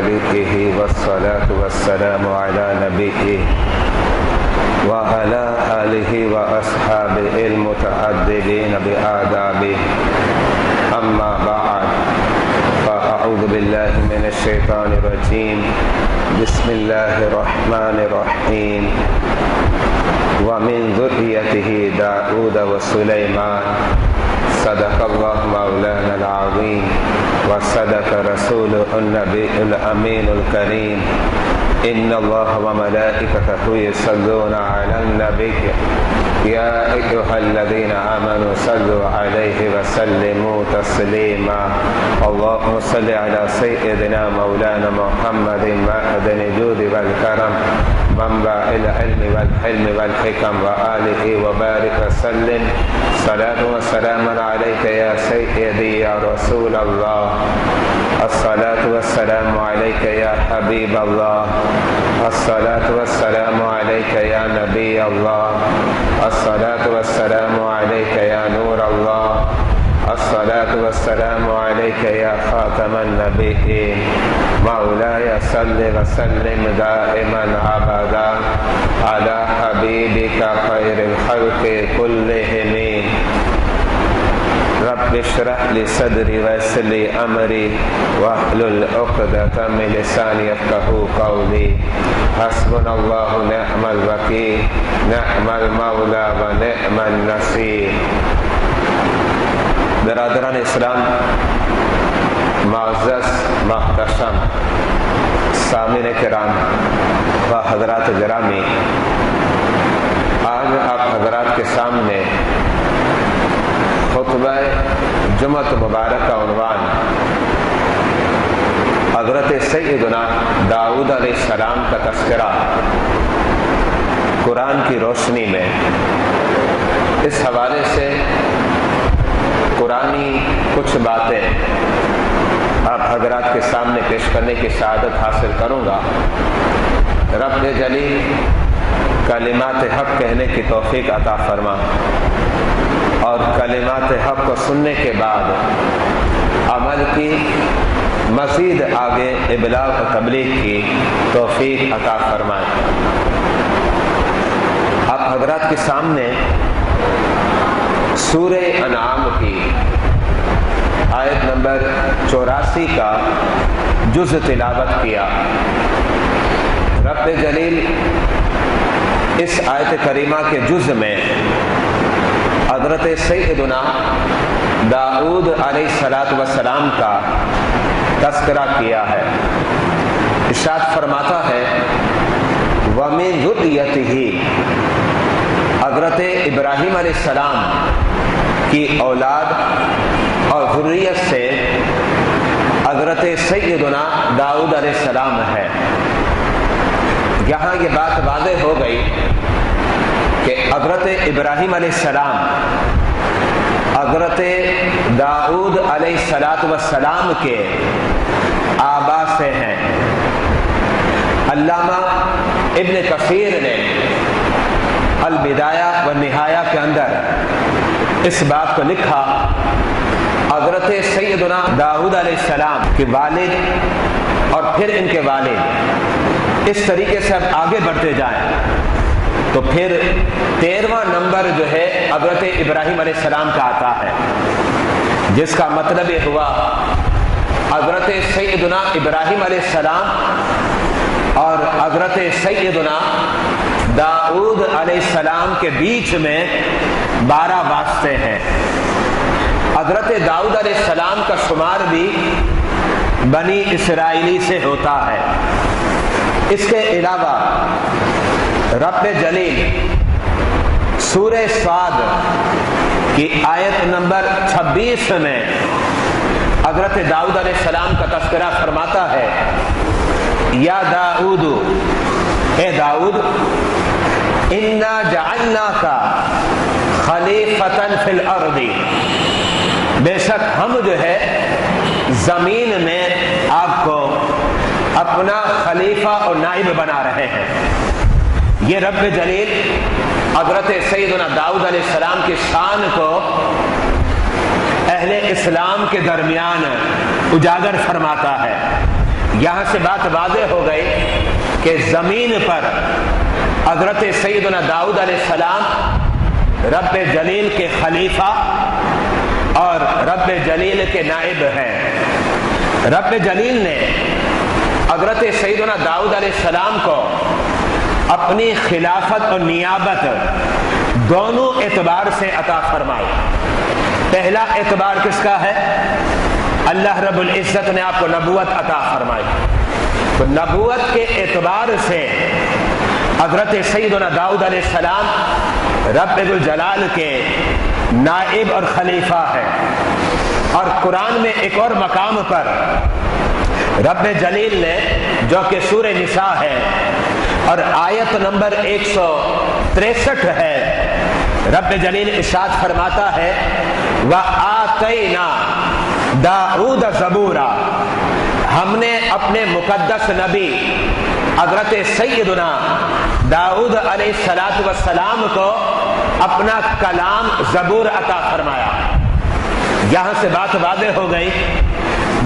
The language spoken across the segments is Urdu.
طريقه والصلاة والسلام على نبيه وعلى آله وأصحابه المتعددين بآدابه. أما بعد فأعوذ بالله من الشيطان الرجيم. بسم الله الرحمن الرحيم. ومن ذريته داود وسليمان. صدق الله مولانا العظيم وصدق رسوله النبي الأمين الكريم. إن الله وملائكته يصلون على النبي يا أيها الذين آمنوا صلوا عليه وسلموا تسليما. اللهم صل على سيدنا مولانا محمد معدن الجود والكرم منبع العلم والحلم والحكم وآله وبارك وسلم. صلاة وسلام عليك يا سيدي يا رسول الله. الصلاة والسلام عليك يا حبيب الله. الصلاة والسلام عليك يا نبي الله. الصلاة والسلام عليك يا نور الله. الصلاة والسلام عليك يا خاتم النبيين. مولاي صل وسلم دائما أبدا على حبيبك خير الخلق كلهم. رب اشرح لي صدري ويسر لي أمري واحلل عقدة من لساني يفقهوا قولي. حسبنا الله نعم الوكيل نعم المولى ونعم النصير. برادران اسلام، معزز محتشم سامعین کرام و حضرات گرامی، آج آپ حضرات کے سامنے خطبہ جمعۃ مبارک کا عنوان حضرت سیدنا داؤد علیہ السلام کا تذکرہ قرآن کی روشنی میں، اس حوالے سے قرآنی کچھ باتیں آپ حضرات کے سامنے پیش کرنے کی سعادت حاصل کروں گا۔ رب جلیل کلمات حق کہنے کی توفیق عطا فرما اور کلمات حق کو سننے کے بعد عمل کی مزید آگے ابلاغ و تبلیغ کی توفیق عطا فرمائے۔ آپ حضرات کے سامنے سورہ انعام کی آیت نمبر 84 کا جز تلاوت کیا۔ رب جلیل اس آیت کریمہ کے جز میں حضرت سیدنا داؤد علیہ السلام کا تذکرہ کیا ہے۔ ارشاد فرماتا ہے وَمِن ذُرِّيَّتِهِ، حضرت ابراہیم علیہ السلام کی اولاد اور ذریت سے حضرت سیدنا داؤد علیہ السلام ہے۔ یہاں یہ بات واضح ہو گئی کہ حضرت ابراہیم علیہ السلام حضرت داؤد علیہ السلام کے آبا سے ہیں۔ علامہ ابن کثیر نے البدایہ والنہایہ کے اندر اس بات کو لکھا، حضرت سیدنا داؤد علیہ السلام کے والد اور پھر ان کے والد، اس طریقے سے اب آگے بڑھتے جائیں تو پھر 13واں نمبر جو ہے حضرت ابراہیم علیہ السلام کا آتا ہے، جس کا مطلب یہ ہوا حضرت سیدنا ابراہیم علیہ السلام اور حضرت سیدنا داؤد علیہ السلام کے بیچ میں 12 واسطے ہیں۔ حضرت داؤد علیہ السلام کا شمار بھی بنی اسرائیلی سے ہوتا ہے۔ اس کے علاوہ رب جلیل سورہ صاد کی آیت نمبر 26 میں حضرت داؤد علیہ السلام کا تذکرہ فرماتا ہے یا داؤد، اے داؤد، انا جعلناک خلیفۃ فی الارض، بے شک ہم جو ہے زمین میں آپ کو اپنا خلیفہ اور نائب بنا رہے ہیں۔ یہ رب جلیل حضرت سیدنا داؤد علیہ السلام کی شان کو اہل اسلام کے درمیان اجاگر فرماتا ہے۔ یہاں سے بات واضح ہو گئی کہ زمین پر حضرت سیدنا داؤد علیہ السلام رب جلیل کے خلیفہ اور رب جلیل کے نائب ہیں۔ رب جلیل نے حضرت سیدنا داؤد علیہ السلام کو اپنی خلافت اور نیابت دونوں اعتبار سے عطا فرمائی۔ پہلا اعتبار کس کا ہے؟ اللہ رب العزت نے آپ کو نبوت عطا فرمائی، تو نبوت کے اعتبار سے حضرت سیدنا داؤد علیہ السلام رب الجلال کے نائب اور خلیفہ ہے۔ اور قرآن میں ایک اور مقام پر رب جلیل نے، جو کہ سورہ نساء ہے اور آیت نمبر 163 ہے، رب جلیل ارشاد فرماتا ہے وَآتَيْنَا داؤد زبورا، ہم نے اپنے مقدس نبی حضرت سیدنا داؤد علیہ السلام کو اپنا کلام زبور عطا فرمایا۔ یہاں سے بات واضح ہو گئی،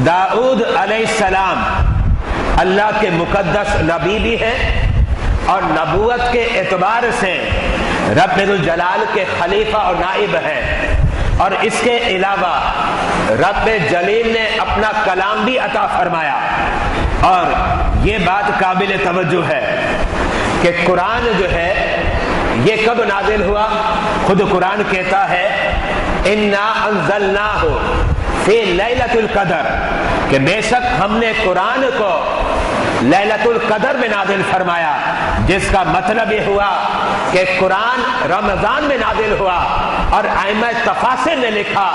داؤد علیہ السلام اللہ کے مقدس نبی بھی ہے اور نبوت کے اعتبار سے رب الجلال کے خلیفہ اور نائب ہیں، اور اس کے علاوہ رب جلیل نے اپنا کلام بھی عطا فرمایا۔ اور یہ بات قابل توجہ ہے کہ قرآن جو ہے یہ کب نازل ہوا؟ خود قرآن کہتا ہے اِنَّا أَنزَلْنَاهُ فِي لَيْلَةِ الْقَدْرِ، کہ بے شک ہم نے قرآن کو لیلۃ القدر میں نازل فرمایا، جس کا مطلب یہ ہوا کہ قرآن رمضان میں نازل ہوا۔ اور ائمہ تفاسیر نے لکھا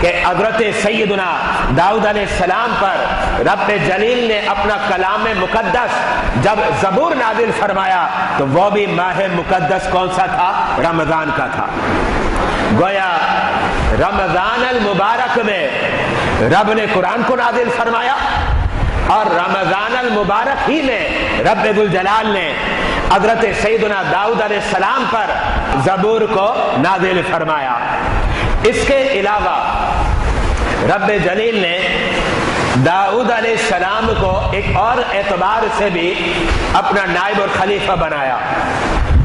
کہ حضرت سیدنا داؤد علیہ السلام پر رب جلیل نے اپنا کلام مقدس جب زبور نازل فرمایا تو وہ بھی ماہ مقدس کون سا تھا؟ رمضان کا تھا۔ گویا رمضان المبارک میں رب نے قرآن کو نازل فرمایا، اور رمضان المبارک ہی میں رب الجلال نے حضرت سیدنا داؤد علیہ السلام پر زبور کو نازل فرمایا۔ اس کے علاوہ رب جلیل نے داؤد علیہ السلام کو ایک اور اعتبار سے بھی اپنا نائب اور خلیفہ بنایا،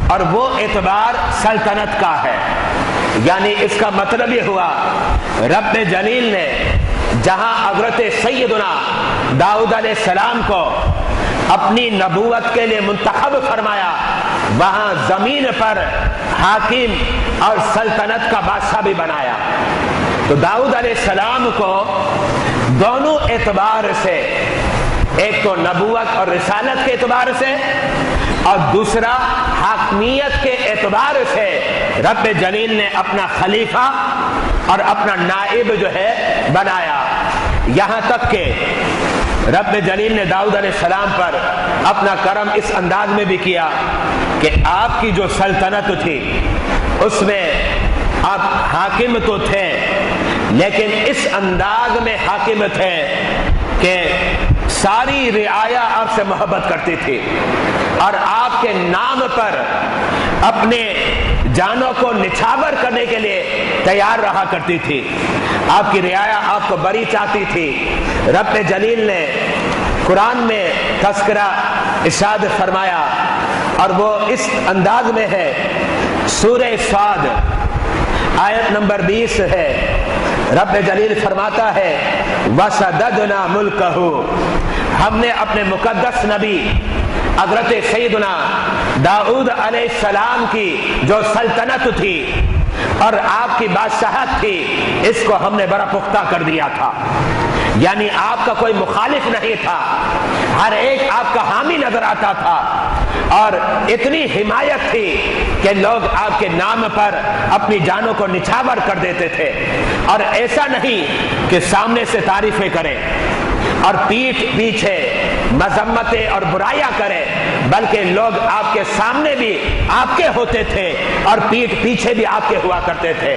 اور وہ اعتبار سلطنت کا ہے۔ یعنی اس کا مطلب یہ ہوا رب جلیل نے جہاں حضرت سیدنا داؤد علیہ السلام کو اپنی نبوت کے لیے منتخب فرمایا، وہاں زمین پر حاکم اور سلطنت کا بادشاہ بھی بنایا۔ تو داؤد علیہ السلام کو دونوں اعتبار سے، ایک تو نبوت اور رسالت کے اعتبار سے، اور دوسرا حاکمیت کے اعتبار سے رب جلیل نے اپنا خلیفہ اور اپنا نائب جو ہے بنایا۔ یہاں تک کہ رب جلیل نے داؤد علیہ السلام پر اپنا کرم اس انداز میں بھی کیا کہ آپ کی جو سلطنت تھی اس میں آپ حاکم تو تھے، لیکن اس انداز میں حاکم تھے کہ ساری رعایا آپ سے محبت کرتی تھی، اور آپ کے نام پر اپنے جانوں کو نچھاور کرنے کے لیے تیار رہا کرتی تھی۔ آپ کی رعایا آپ کو بری چاہتی تھی۔ رب جلیل نے قرآن میں تذکرہ ارشاد فرمایا، اور وہ اس انداز میں ہے، سورہ صاد آیت نمبر 20 ہے۔ رب جلیل فرماتا ہے وَسَدَدْنَا مُلْكَهُ، ہم نے اپنے مقدس نبی حضرت سیدنا داؤد علیہ السلام کی جو سلطنت تھی اور آپ کی بادشاہت تھی، اس کو ہم نے بڑا پختہ کر دیا تھا۔ یعنی آپ کا کوئی مخالف نہیں تھا، ہر ایک آپ کا حامی نظر آتا تھا، اور اتنی حمایت تھی کہ لوگ آپ کے نام پر اپنی جانوں کو نچھاور کر دیتے تھے۔ اور ایسا نہیں کہ سامنے سے تعریفیں کریں اور پیٹھ پیچھے مذمتیں اور برائیاں کریں، بلکہ لوگ آپ کے سامنے بھی آپ کے ہوتے تھے اور پیٹھ پیچھے بھی آپ کے ہوا کرتے تھے۔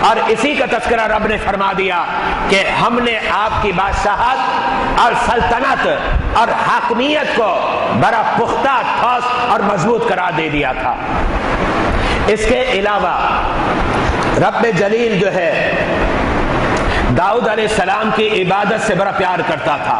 اور اسی کا تذکرہ رب نے فرما دیا کہ ہم نے آپ کی بادشاہت اور سلطنت اور حاکمیت کو بڑا پختہ، ٹھوس اور مضبوط قرار دے دیا تھا۔ اس کے علاوہ رب جلیل جو ہے داؤد علیہ السلام کی عبادت سے بڑا پیار کرتا تھا،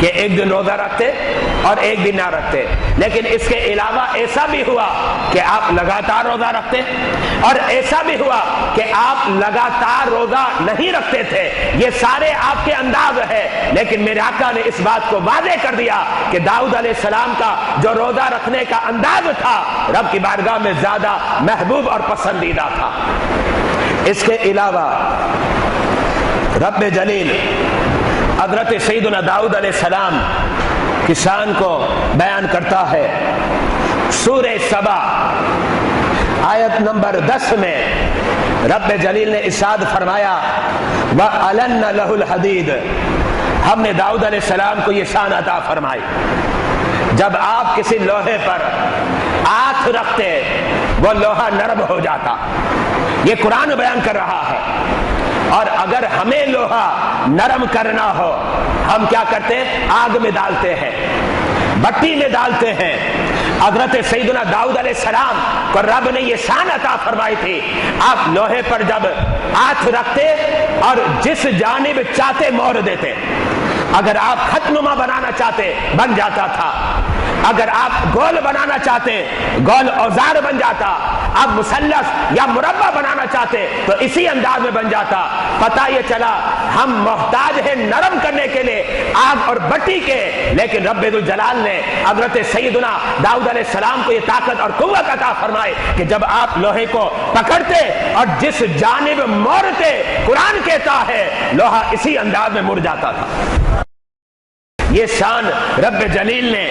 کہ ایک دن روزہ رکھتے اور ایک دن نہ رکھتے، لیکن اس کے علاوہ ایسا بھی ہوا کہ آپ لگاتار روزہ رکھتے اور ایسا بھی ہوا کہ آپ لگاتار روزہ نہیں رکھتے تھے۔ یہ سارے آپ کے انداز ہے، لیکن میرے آقا نے اس بات کو واضح کر دیا کہ داؤد علیہ السلام کا جو روزہ رکھنے کا انداز تھا رب کی بارگاہ میں زیادہ محبوب اور پسندیدہ تھا۔ اس کے علاوہ رب جلیل حضرت سیدنا داؤد علیہ السلام کی شان کو بیان کرتا ہے۔ سورہ سبا آیت نمبر 10 میں رب جلیل نے ارشاد فرمایا وَأَلَنَّ لَهُ الْحَدِيدَ، ہم نے داؤد علیہ السلام کو یہ شان عطا فرمائی، جب آپ کسی لوہے پر ہاتھ رکھتے وہ لوہا نرم ہو جاتا۔ یہ قرآن بیان کر رہا ہے۔ اور اگر ہمیں لوہا نرم کرنا ہو ہم کیا کرتے ہیں؟ آگ میں ڈالتے ہیں، بٹی میں ڈالتے ہیں۔ حضرت سیدنا داؤد علیہ السلام کو رب نے یہ شان عطا فرمائی تھی، آپ لوہے پر جب ہاتھ رکھتے اور جس جانب چاہتے موڑ دیتے۔ اگر آپ خط نما بنانا چاہتے بن جاتا تھا، اگر آپ گول بنانا چاہتے گول اوزار بن جاتا، آپ مثلث یا مربع بنانا چاہتے تو اسی انداز میں بن جاتا۔ پتہ یہ چلا ہم محتاج ہیں نرم کرنے کے لیے آگ اور بٹی کے، لیکن رب ذوالجلال نے حضرت سیدنا داؤد علیہ السلام کو یہ طاقت اور قوت عطا فرمائے کہ جب آپ لوہے کو پکڑتے اور جس جانب موڑتے، قرآن کہتا ہے لوہا اسی انداز میں مڑ جاتا تھا۔ یہ شان رب جلیل نے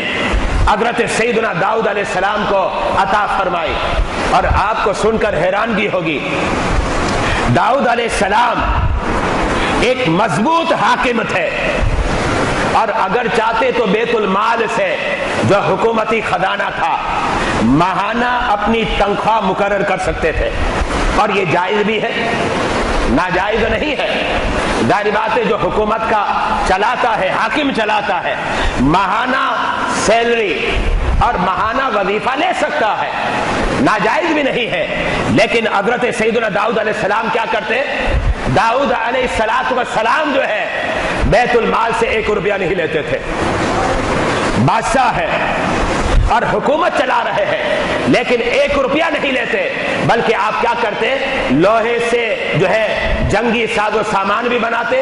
حضرت سیدنا داؤد علیہ السلام کو عطا فرمائی۔ اور آپ کو سن کر حیرانگی ہوگی، داؤد علیہ السلام ایک مضبوط حاکم تھے اور اگر چاہتے تو بیت المال سے جو حکومتی خزانہ تھا ماہانہ اپنی تنخواہ مقرر کر سکتے تھے، اور یہ جائز بھی ہے، ناجائز نہیں ہے۔ ظاہر بات ہے جو حکومت کا چلاتا ہے، حاکم چلاتا ہے، ماہانہ سیلری اور ماہانہ وظیفہ لے سکتا ہے، ناجائز بھی نہیں ہے۔ لیکن حضرت سیدنا داؤد علیہ السلام کیا کرتے؟ داؤد علیہ السلام جو ہے بیت المال سے 1 روپیہ نہیں لیتے تھے۔ بادشاہ ہے اور حکومت چلا رہے ہیں لیکن 1 روپیہ نہیں لیتے، بلکہ آپ کیا کرتے؟ لوہے سے جو ہے جنگی ساز و سامان بھی بناتے،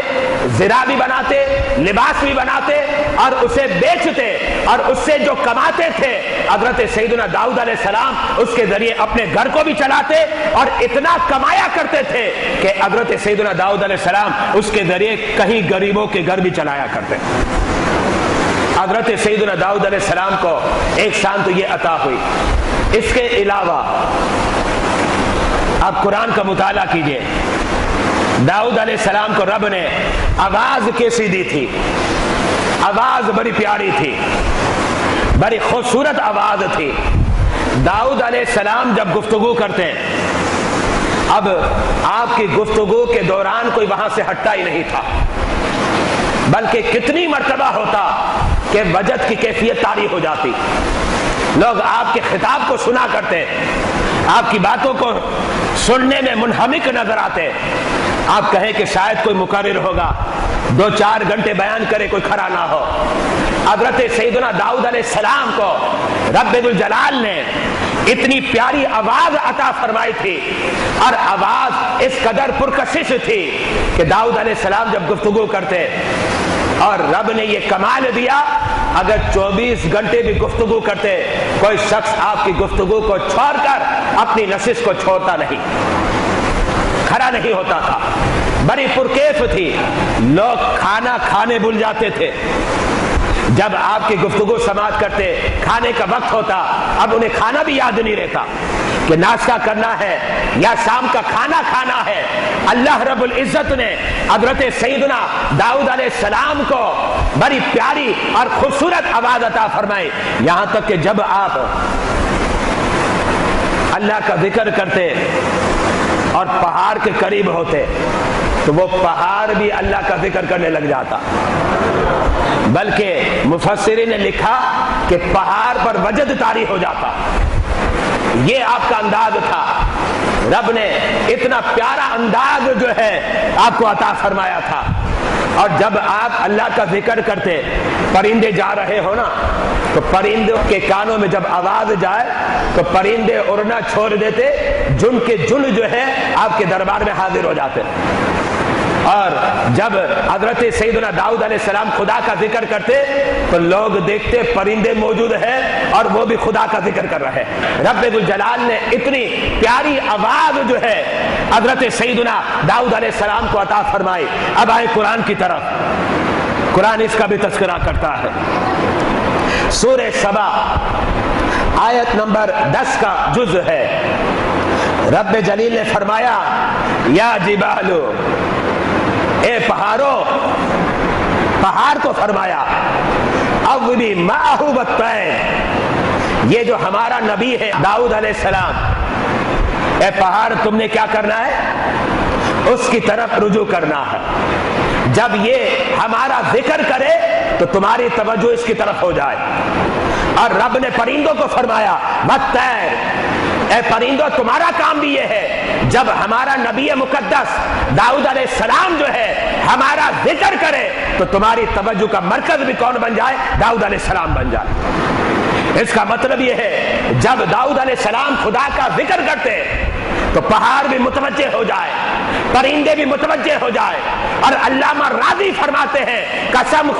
زرہ بھی بناتے، لباس بھی بناتے اور اسے بیچتے، اور اس سے جو کماتے تھے حضرت سیدنا داؤد علیہ السلام اس کے ذریعے اپنے گھر کو بھی چلاتے اور اتنا کمایا کرتے تھے کہ حضرت سیدنا داؤد علیہ السلام اس کے ذریعے کہیں غریبوں کے گھر بھی چلایا کرتے۔ حضرت سیدنا داؤد علیہ السلام کو ایک شان تو یہ عطا ہوئی۔ اس کے علاوہ آپ قرآن کا مطالعہ کیجئے، داؤد علیہ السلام کو رب نے آواز کیسی دی تھی؟ آواز بڑی پیاری تھی، بڑی خوبصورت آواز تھی۔ داؤد علیہ السلام جب گفتگو کرتے ہیں، اب آپ کی گفتگو کے دوران کوئی وہاں سے ہٹتا ہی نہیں تھا، بلکہ کتنی مرتبہ ہوتا کہ وجد کی کیفیت طاری ہو جاتی، لوگ آپ کے خطاب کو سنا کرتے، آپ کی باتوں کو سننے میں منہمک نظر آتے۔ آپ کہیں کہ شاید کوئی مقرر ہوگا 2-4 گھنٹے بیان کرے، کوئی کھڑا نہ ہو۔ حضرت سیدنا داؤد علیہ السلام کو رب ذوالجلال نے اتنی پیاری آواز عطا فرمائی تھی، اور آواز اس قدر پرکشش تھی کہ داؤد علیہ السلام جب گفتگو کرتے، اور رب نے یہ کمال دیا اگر 24 گھنٹے بھی گفتگو کرتے کوئی شخص آپ کی گفتگو کو چھوڑ کر اپنی نشست کو چھوڑتا نہیں، کھڑا نہیں ہوتا تھا۔ بڑی پرکیف تھی، لوگ کھانا کھانے بھول جاتے تھے جب آپ کی گفتگو سماعت کرتے، کھانے کا وقت ہوتا، اب انہیں کھانا بھی یاد نہیں رہتا کہ ناشتہ کرنا ہے یا شام کا کھانا کھانا ہے۔ اللہ رب العزت نے حضرت سیدنا داؤد علیہ السلام کو بڑی پیاری اور خوبصورت آواز عطا فرمائی، یہاں تک کہ جب آپ اللہ کا ذکر کرتے اور پہاڑ کے قریب ہوتے تو وہ پہاڑ بھی اللہ کا ذکر کرنے لگ جاتا، بلکہ مفسرین نے لکھا کہ پہاڑ پر وجد طاری ہو جاتا۔ یہ آپ کا انداز تھا، رب نے اتنا پیارا انداز جو ہے آپ کو عطا فرمایا تھا۔ اور جب آپ اللہ کا ذکر کرتے پرندے جا رہے ہو نا تو پرندوں کے کانوں میں جب آواز جائے تو پرندے اڑنا چھوڑ دیتے، جن کے جن جو ہے آپ کے دربار میں حاضر ہو جاتے۔ اور جب حضرت سیدنا داؤد علیہ السلام خدا کا ذکر کرتے تو لوگ دیکھتے پرندے موجود ہیں اور وہ بھی خدا کا ذکر کر رہے ہیں۔ رب ذوالجلال نے اتنی پیاری آواز جو ہے حضرت سیدنا داؤد علیہ السلام کو عطا فرمائی۔ اب آئے قرآن کی طرف، قرآن اس کا بھی تذکرہ کرتا ہے۔ سورہ سبا آیت نمبر 10 کا جز ہے۔ رب جلیل نے فرمایا یا جبالو، اے پہاڑوں، پہاڑ کو فرمایا اوبی معہ والطیر، یہ جو ہمارا نبی ہے داؤد علیہ السلام، اے پہاڑ تم نے کیا کرنا ہے؟ اس کی طرف رجوع کرنا ہے۔ جب یہ ہمارا ذکر کرے تو تمہاری توجہ اس کی طرف ہو جائے۔ اور رب نے پرندوں کو فرمایا والطیر، اے پرندوں تمہارا کام بھی یہ ہے جب ہمارا نبی مقدس داؤد علیہ السلام جو ہے ہمارا ذکر کرے تو تمہاری توجہ کا مرکز بھی کون بن جائے؟ داؤد علیہ السلام بن جائے۔ اس کا مطلب یہ ہے جب داؤد علیہ السلام خدا کا ذکر کرتے تو پہاڑ بھی متوجہ ہو جائے، پرندے بھی متوجہ ہو جائے۔ اور علامہ راضی فرماتے ہیں قسم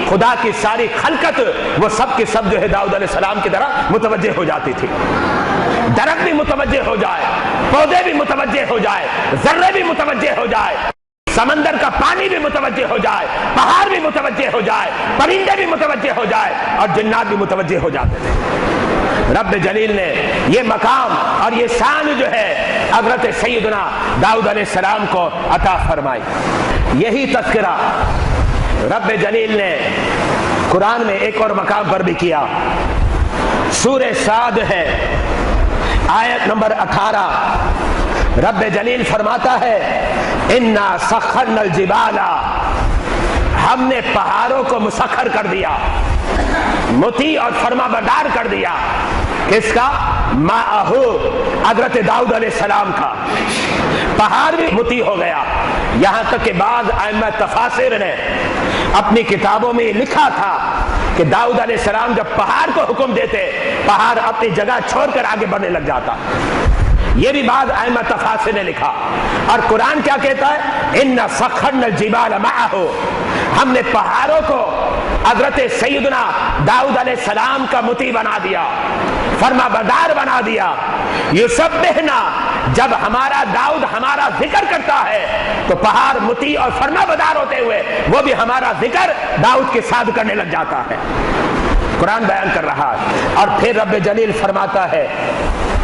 خدا کی ساری خلقت وہ سب کی سب جو ہے داؤد علیہ السلام کی طرح متوجہ ہو جاتی تھی۔ درخت بھی متوجہ ہو جائے، پودے بھی متوجہ ہو جائے، ذرے بھی متوجہ ہو جائے، سمندر کا پانی بھی متوجہ ہو جائے، پہاڑ بھی متوجہ ہو جائے، پرندے بھی متوجہ ہو جائے اور جنات بھی متوجہ ہو جاتے تھے۔ رب جلیل نے یہ مقام اور یہ شان جو ہے حضرت سیدنا داؤد علیہ السلام کو عطا فرمائی۔ یہی تذکرہ رب جلیل نے قرآن میں ایک اور مقام پر بھی کیا۔ سورہ صاد ہے آیت نمبر 18، رب جلیل فرماتا ہے انا سخرنا الجبال، ہم نے پہاڑوں کو مسخر کر دیا، مطیع اور فرما بردار کر دیا۔ کس کا؟ معہو، حضرت داؤد علیہ السلام کا۔ پہاڑ بھی مطیع ہو گیا، یہاں تک کہ بعض ائمہ تفاسیر نے اپنی کتابوں میں لکھا تھا کہ داؤد علیہ السلام جب پہاڑ کو حکم دیتے پہاڑ اپنی جگہ چھوڑ کر آگے بڑھنے لگ جاتا۔ یہ بھی بعض ائمہ تفاسیر نے لکھا۔ اور قرآن کیا کہتا ہے؟ اِنَّ سَخَّرْنَا الْجِبَالَ مَعَهُ، ہم نے پہاڑوں کو حضرت سیدنا داؤد علیہ السلام کا مطیع بنا دیا، فرما بردار بنا دیا۔ یسبحنا، جب ہمارا داؤد ہمارا ذکر کرتا ہے تو پہاڑ مطیع اور فرما بردار ہوتے ہوئے وہ بھی ہمارا ذکر داؤد کے ساتھ کرنے لگ جاتا ہے۔ قرآن بیان کر رہا ہے۔ اور پھر رب جلیل فرماتا ہے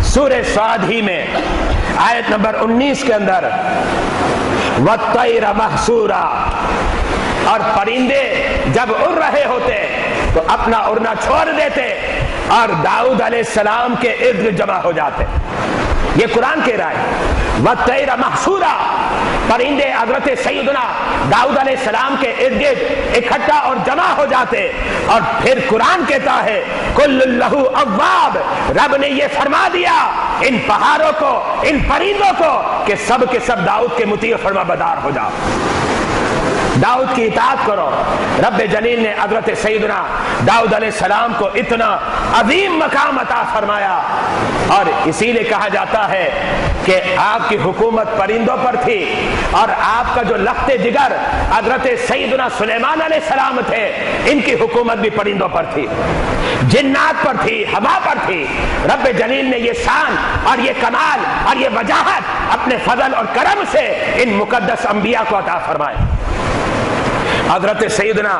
سورہ صاد ہی میں آیت نمبر 19 کے اندر وَالطَّيْرَ مَحْشُورًا، اور پرندے جب اڑ رہے ہوتے تو اپنا اڑنا چھوڑ دیتے اور داؤد علیہ السلام کے ارد جمع ہو جاتے۔ یہ قرآن کہہ رہا ہے وَالطَّيْرَ مَحْشُورًا، پرندے حضرت سیدنا داؤد علیہ السلام کے ارد گرد اکٹھا اور جمع ہو جاتے۔ اور پھر قرآن کہتا ہے کُلٌّ لَّهُ أَوَّابٌ، رب نے یہ فرما دیا ان پہاڑوں کو، ان پرندوں کو کہ سب کے سب داؤد کے مطیع فرما بردار ہو جاؤ، داؤد کی اطاعت کرو۔ رب جلیل نے حضرت سیدنا داؤد علیہ السلام کو اتنا عظیم مقام عطا فرمایا۔ اور اسی لیے کہا جاتا ہے کہ آپ کی حکومت پرندوں پر تھی اور آپ کا جو لخت جگر حضرت سیدنا سلیمان علیہ السلام تھے، ان کی حکومت بھی پرندوں پر تھی، جنات پر تھی، ہوا پر تھی۔ رب جلیل نے یہ شان اور یہ کمال اور یہ وجاہت اپنے فضل اور کرم سے ان مقدس انبیاء کو عطا فرمائے۔ حضرت سیدنا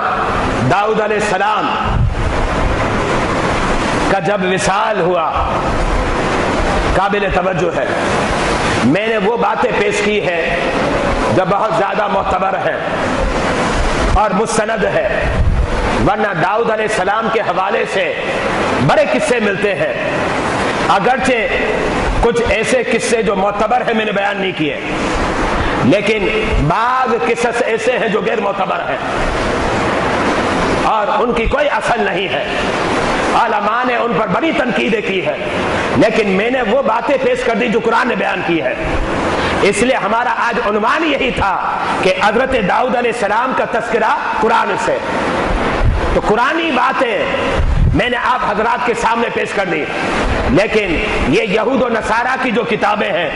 داؤد علیہ السلام کا جب وصال ہوا قابل توجہ ہے۔ میں نے وہ باتیں پیش کی ہے جو بہت زیادہ معتبر ہے اور مستند ہے، ورنہ داؤد علیہ السلام کے حوالے سے بڑے قصے ملتے ہیں، اگرچہ کچھ ایسے قصے جو معتبر ہیں میں نے بیان نہیں کیے، لیکن بعض قصص ایسے ہیں جو غیر معتبر ہیں اور ان کی کوئی اصل نہیں ہے، علماء نے ان پر بڑی تنقیدیں کی ہے، لیکن میں نے وہ باتیں پیش کر دی جو قرآن نے بیان کی ہے۔ اس لیے ہمارا آج عنوان یہی تھا کہ حضرت داؤد علیہ السلام کا تذکرہ قرآن سے. تو قرآنی باتیں میں نے آپ حضرات کے سامنے پیش کر دی، لیکن یہ یہود و نصارہ کی جو کتابیں ہیں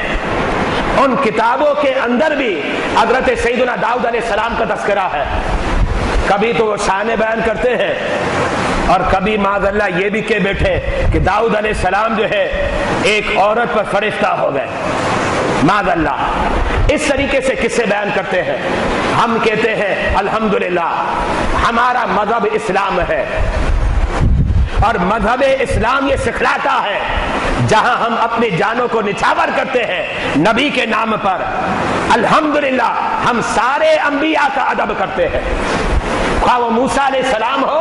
ان کتابوں کے اندر بھی حضرت سیدنا داؤد علیہ السلام کا تذکرہ ہے. کبھی تو وہ شان بیان کرتے ہیں اور کبھی معاذ اللہ یہ بھی کہہ بیٹھے کہ داؤد علیہ السلام جو ہے ایک عورت پر فرشتہ ہو گئے. معاذ اللہ اس طریقے سے قصے بیان کرتے ہیں. ہم کہتے ہیں الحمدللہ ہمارا مذہب اسلام ہے، اور مذہب اسلام یہ سکھلاتا ہے جہاں ہم اپنی جانوں کو نچھاور کرتے ہیں نبی کے نام پر، الحمدللہ ہم سارے انبیاء کا ادب کرتے ہیں، خواہ وہ موسیٰ علیہ السلام ہو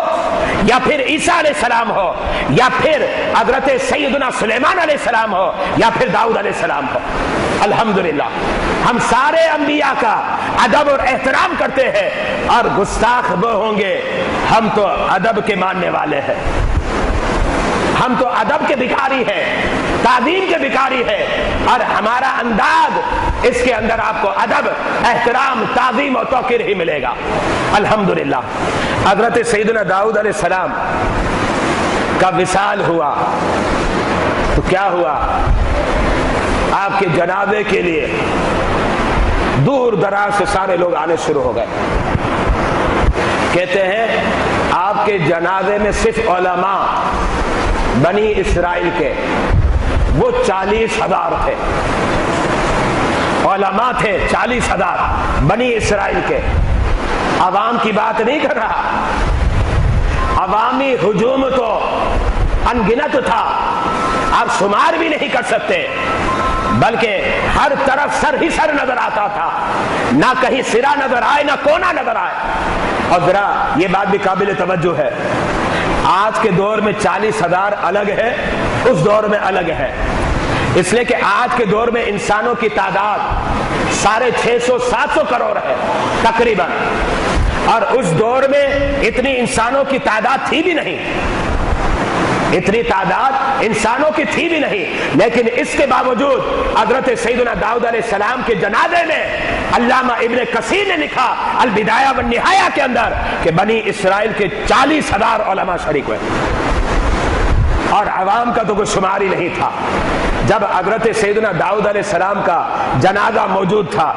یا پھر عیسیٰ علیہ السلام ہو یا پھر حضرت سیدنا سلیمان علیہ السلام ہو یا پھر داؤد علیہ السلام ہو. الحمدللہ ہم سارے انبیاء کا ادب اور احترام کرتے ہیں، اور گستاخ وہ ہوں گے، ہم تو ادب کے ماننے والے ہیں، ہم تو ادب کے بھکاری ہیں، تعظیم کے بھکاری ہیں، اور ہمارا انداز اس کے اندر آپ کو ادب، احترام، تعظیم اور توقیر ہی ملے گا. الحمدللہ حضرت سیدنا داؤد علیہ السلام کا وصال ہوا تو کیا ہوا؟ آپ کے جنازے کے لیے دور دراز سے سارے لوگ آنے شروع ہو گئے. کہتے ہیں آپ کے جنازے میں صرف علماء بنی اسرائیل کے وہ 40,000 تھے، علماء تھے 40,000 بنی اسرائیل کے. عوام کی بات نہیں کر رہا، عوامی ہجوم تو انگنت تھا، آپ شمار بھی نہیں کر سکتے، بلکہ ہر طرف سر ہی سر نظر آتا تھا، نہ کہیں سرا نظر آئے نہ کونا نظر آئے. اور ذرا یہ بات بھی قابل توجہ ہے، آج کے دور میں 40,000 الگ ہے، اس دور میں الگ ہے، اس لیے کہ آج کے دور میں انسانوں کی تعداد 650-700 کروڑ ہے تقریباً، اور اس دور میں اتنی انسانوں کی تعداد تھی بھی نہیں، اتنی تعداد انسانوں کی تھی بھی نہیں. لیکن اس کے باوجود حضرت سیدنا داؤد علیہ السلام کے جنازے میں علامہ ابن کثیر نے لکھا البدایہ والنہایہ کے اندر کہ بنی اسرائیل کے 40,000 علماء شریک ہوئے، اور عوام کا تو کوئی شمار ہی نہیں تھا. جب حضرت سیدنا داؤد علیہ السلام کا جنازہ موجود تھا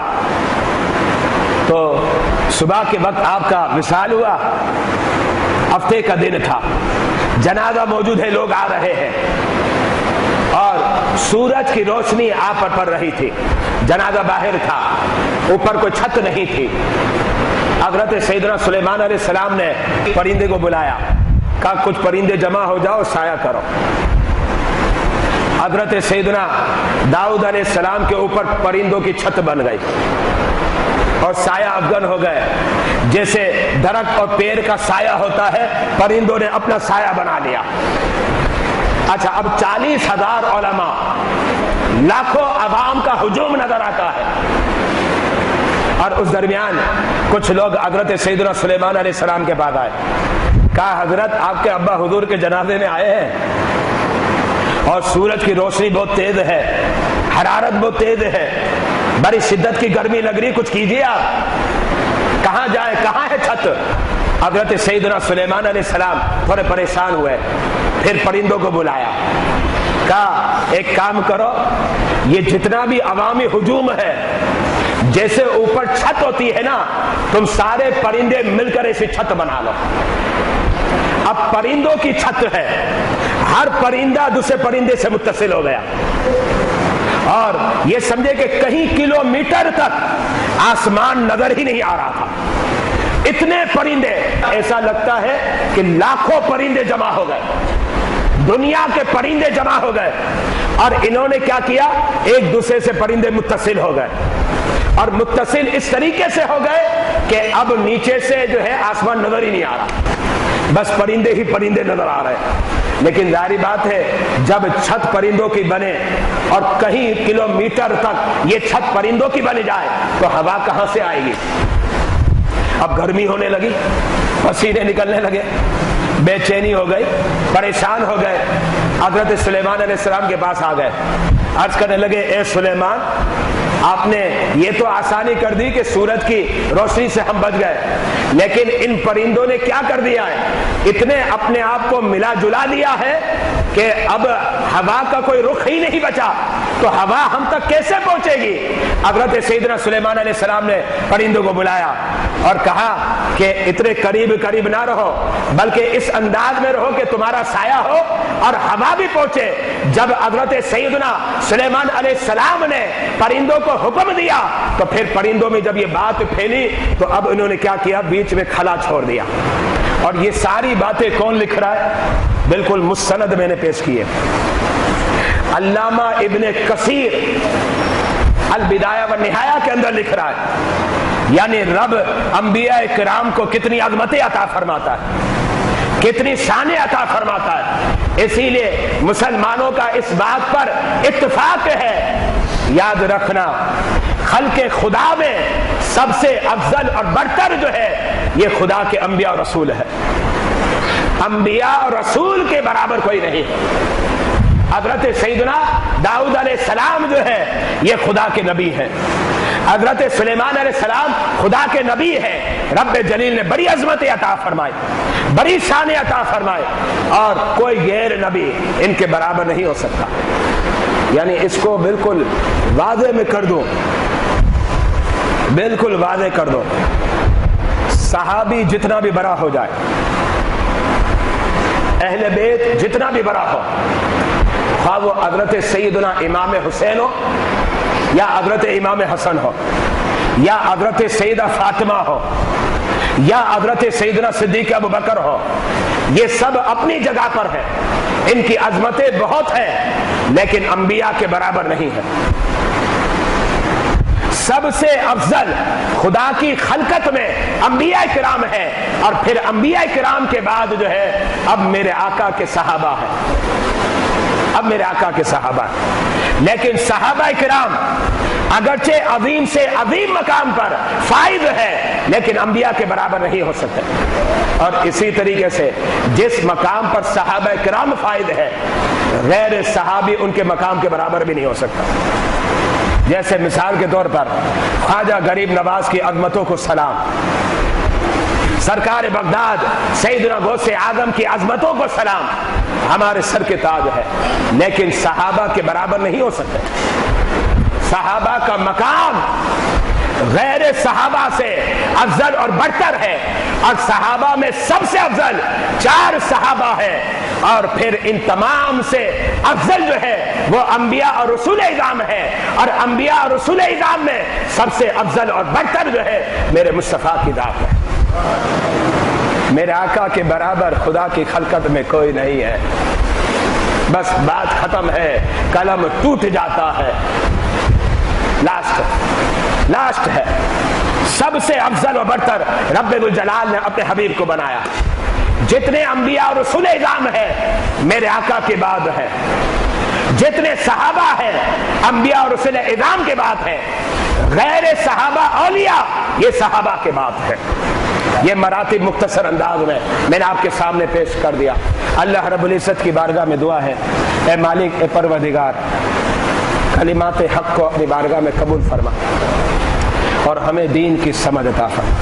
تو صبح کے وقت آپ کا وصال ہوا، ہفتے کا دن تھا، جنازہ موجود ہے، لوگ آ رہے ہیں، اور سورج کی روشنی آپ پر پڑ رہی تھی، جنازہ باہر تھا، اوپر کوئی چھت نہیں تھی. حضرت سیدنا سلیمان علیہ السلام نے پرندے کو بلایا، کہا کچھ پرندے جمع ہو جاؤ، سایہ کرو. حضرت سیدنا داؤد علیہ السلام کے اوپر پرندوں کی چھت بن گئی اور سایہ افغان ہو گئے. جیسے درخت اور پیڑ کا سایہ ہوتا ہے، پرندوں نے اپنا سایہ بنا لیا. اچھا، اب 40,000 علماء، لاکھوں عوام کا ہجوم نظر آتا ہے، اور اس درمیان کچھ لوگ حضرت سیدنا سلیمان علیہ السلام کے پاس آئے. کہا حضرت آپ کے ابا حضور کے جنازے میں آئے ہیں اور سورج کی روشنی بہت تیز ہے، حرارت بہت تیز ہے، بڑی شدت کی گرمی لگ رہی، کچھ کیجیے آپ، کہاں جائے، کہاں ہے چھت؟ حضرت سیدنا سلیمان علیہ السلام تھوڑے پریشان ہوئے، پھر پرندوں کو بلایا، کہا ایک کام کرو، یہ جتنا بھی عوامی ہجوم ہے، جیسے اوپر چھت ہوتی ہے نا، تم سارے پرندے مل کر ایسی چھت بنا لو. اب پرندوں کی چھت ہے، ہر پرندہ دوسرے پرندے سے متصل ہو گیا، اور یہ سمجھے کہ کہیں کلومیٹر تک آسمان نظر ہی نہیں آ رہا تھا. اتنے پرندے، ایسا لگتا ہے کہ لاکھوں پرندے جمع ہو گئے، دنیا کے پرندے جمع ہو گئے، اور انہوں نے کیا کیا؟ ایک دوسرے سے پرندے متصل ہو گئے، اور متصل اس طریقے سے ہو گئے کہ اب نیچے سے جو ہے آسمان نظر ہی نہیں آ رہا، بس پرندے ہی پرندے نظر آ رہے ہیں. لیکن ظاہری بات ہے جب چھت پرندوں کی بنے اور کہیں کلومیٹر تک یہ چھت پرندوں کی بن جائے تو ہوا کہاں سے آئے گی؟ اب گرمی ہونے لگی، پسینے نکلنے لگے، بے چینی ہو گئی، پریشان ہو گئے. حضرت سلیمان علیہ السلام کے پاس آ گئے، عرض کرنے لگے اے سلیمان، آپ نے یہ تو آسانی کر دی کہ سورج کی روشنی سے ہم بچ گئے، لیکن ان پرندوں نے کیا کر دیا ہے؟ اتنے اپنے آپ کو ملا جلا دیا ہے کہ اب ہوا کا کوئی رخ ہی نہیں بچا، تو ہوا ہم تک کیسے پہنچے گی؟ حضرت سیدنا سلیمان علیہ السلام نے پرندوں کو بلایا اور کہا کہ اتنے قریب قریب نہ رہو، بلکہ اس انداز میں رہو کہ تمہارا سایہ ہو اور ہوا بھی پہنچے۔ جب حضرت سیدنا سلیمان علیہ السلام نے پرندوں کو حکم دیا تو پھر پرندوں میں جب یہ بات پھیلی تو اب انہوں نے کیا کیا؟ بیچ میں خلا چھوڑ دیا۔ اور یہ ساری باتیں کون لکھ رہا ہے؟ بالکل مستند میں نے پیش کیے۔ علامہ ابن کثیر البدایہ والنہایہ کے اندر لکھ رہا ہے، یعنی رب انبیاء کرام کو کتنی عظمتیں عطا فرماتا ہے، کتنی شانیں عطا فرماتا ہے۔ اسی لیے مسلمانوں کا اس بات پر اتفاق ہے، یاد رکھنا خلق خدا میں سب سے افضل اور برتر جو ہے یہ خدا کے انبیاء اور رسول ہے۔ انبیاء اور رسول کے برابر کوئی نہیں۔ حضرت سیدنا داؤد علیہ السلام جو ہے یہ خدا کے نبی ہیں، حضرت سلیمان علیہ السلام خدا کے نبی ہیں۔ رب جلیل نے بڑی عظمت عطا فرمائی، بڑی شان عطا فرمائے، اور کوئی غیر نبی ان کے برابر نہیں ہو سکتا۔ یعنی اس کو بالکل واضح میں کر دو، بالکل واضح کر دو، صحابی جتنا بھی بڑا ہو جائے، اہل بیت جتنا بھی بڑا ہو، خواہ وہ حضرت سیدنا امام حسین ہو یا حضرت امام حسن ہو یا حضرت سیدہ فاطمہ ہو یا حضرت سیدنا صدیق ابوبکر ہو، یہ سب اپنی جگہ پر ہے، ان کی عظمتیں بہت ہیں، لیکن انبیاء کے برابر نہیں ہے۔ سب سے افضل خدا کی خلقت میں انبیاء کرام ہے، اور پھر انبیاء کرام کے بعد جو ہے اب میرے آقا کے صحابہ ہیں، اب میرے آقا کے صحابہ ہیں۔ لیکن صحابہ کرام اگرچہ عظیم سے عظیم مقام پر فائز ہے، لیکن انبیاء کے برابر نہیں ہو سکتے۔ اور اسی طریقے سے جس مقام پر صحابہ کرام فائز ہے، غیر صحابی ان کے مقام کے برابر بھی نہیں ہو سکتا۔ جیسے مثال کے طور پر خواجہ غریب نواز کی عظمتوں کو سلام، سرکار بغداد سیدنا غوث اعظم کی عظمتوں کو سلام، ہمارے سر کے تاج ہے، لیکن صحابہ کے برابر نہیں ہو سکتے۔ صحابہ کا مقام غیر صحابہ سے افضل اور برتر ہے، اور صحابہ میں سب سے افضل 4 صحابہ ہے، اور پھر ان تمام سے افضل جو ہے وہ انبیاء اور رسول اعظام ہے، اور انبیاء اور رسول اعظام میں سب سے افضل اور برتر جو ہے میرے مصطفیٰ کی ذات ہے۔ میرے آقا کے برابر خدا کی خلقت میں کوئی نہیں ہے۔ بس بات ختم ہے، قلم ٹوٹ جاتا ہے، لاسٹ ہے۔ سب سے افضل و برتر رب الجلال نے اپنے حبیب کو بنایا۔ جتنے انبیاء اور رسول اعظام ہیں میرے آقا کے بعد ہے، جتنے صحابہ ہیں انبیاء اور رسول اعظام کے بعد ہے، غیر صحابہ اولیاء یہ صحابہ کے بعد ہے۔ یہ مراتب مختصر انداز میں نے آپ کے سامنے پیش کر دیا۔ اللہ رب العزت کی بارگاہ میں دعا ہے، اے مالک، اے پروردگار، کلمات حق کو اپنی بارگاہ میں قبول فرما اور ہمیں دین کی سمجھ عطا فرما۔